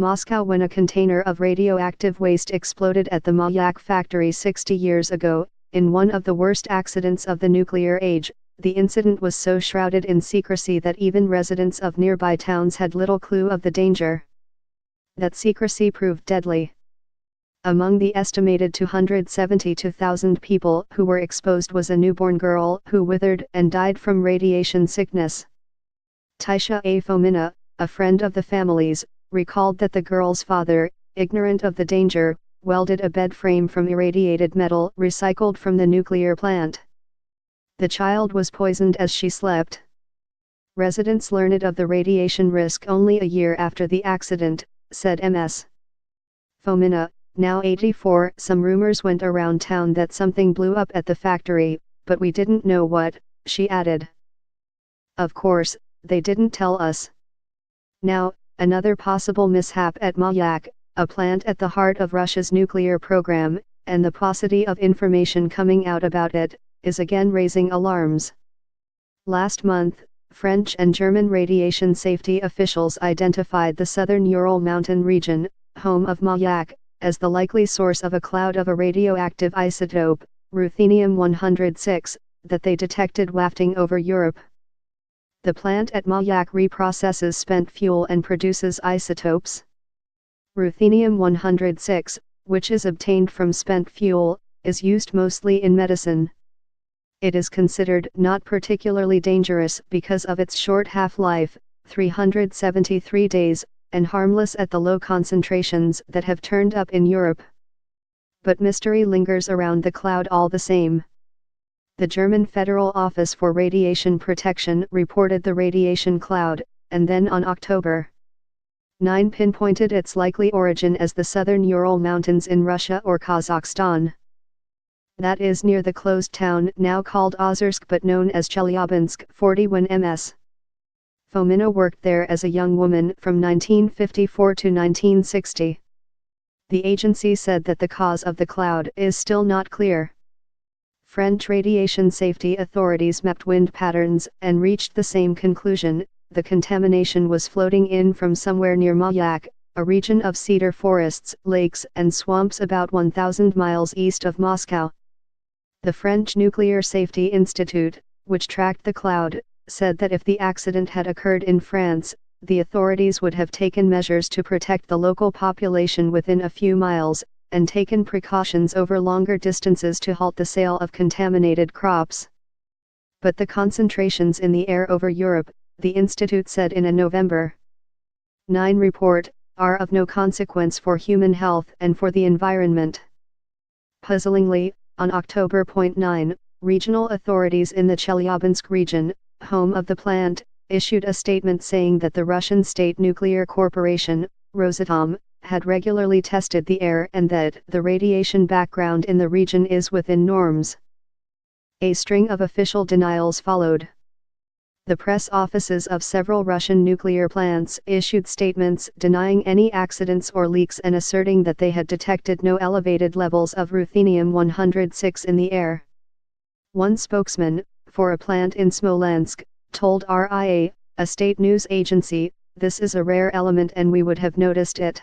Moscow when a container of radioactive waste exploded at the Mayak factory 60 years ago, in one of the worst accidents of the nuclear age. The incident was so shrouded in secrecy that even residents of nearby towns had little clue of the danger. That secrecy proved deadly. Among the estimated 272,000 people who were exposed was a newborn girl who withered and died from radiation sickness. Taisha A. Fomina, a friend of the family's, recalled that the girl's father, ignorant of the danger, welded a bed frame from irradiated metal recycled from the nuclear plant. The child was poisoned as she slept. Residents learned of the radiation risk only a year after the accident, said Ms. Fomina, now 84. Some rumors went around town that something blew up at the factory, but we didn't know what, she added. Of course, they didn't tell us. Now, another possible mishap at Mayak, a plant at the heart of Russia's nuclear program, and the paucity of information coming out about it, is again raising alarms. Last month, French and German radiation safety officials identified the southern Ural mountain region, home of Mayak, as the likely source of a cloud of a radioactive isotope, ruthenium-106, that they detected wafting over Europe. The plant at Mayak reprocesses spent fuel and produces isotopes. Ruthenium-106, which is obtained from spent fuel, is used mostly in medicine. It is considered not particularly dangerous because of its short half-life, 373 days, and harmless at the low concentrations that have turned up in Europe. But mystery lingers around the cloud all the same. The German Federal Office for Radiation Protection reported the radiation cloud, and then on October 9 pinpointed its likely origin as the southern Ural Mountains in Russia or Kazakhstan. That is near the closed town now called Ozersk but known as Chelyabinsk. 40 when Ms. Fomina worked there as a young woman from 1954 to 1960. The agency said that the cause of the cloud is still not clear. French radiation safety authorities mapped wind patterns and reached the same conclusion: the contamination was floating in from somewhere near Mayak, a region of cedar forests, lakes and swamps about 1,000 miles east of Moscow. The French Nuclear Safety Institute, which tracked the cloud, said that if the accident had occurred in France, the authorities would have taken measures to protect the local population within a few miles, and taken precautions over longer distances to halt the sale of contaminated crops. But the concentrations in the air over Europe, the institute said in a November 9 report, are of no consequence for human health and for the environment. Puzzlingly, on October 9, regional authorities in the Chelyabinsk region, home of the plant, issued a statement saying that the Russian State Nuclear Corporation, Rosatom, had regularly tested the air and that the radiation background in the region is within norms. A string of official denials followed. The press offices of several Russian nuclear plants issued statements denying any accidents or leaks and asserting that they had detected no elevated levels of ruthenium-106 in the air. One spokesman, for a plant in Smolensk, told RIA, a state news agency, "This is a rare element and we would have noticed it."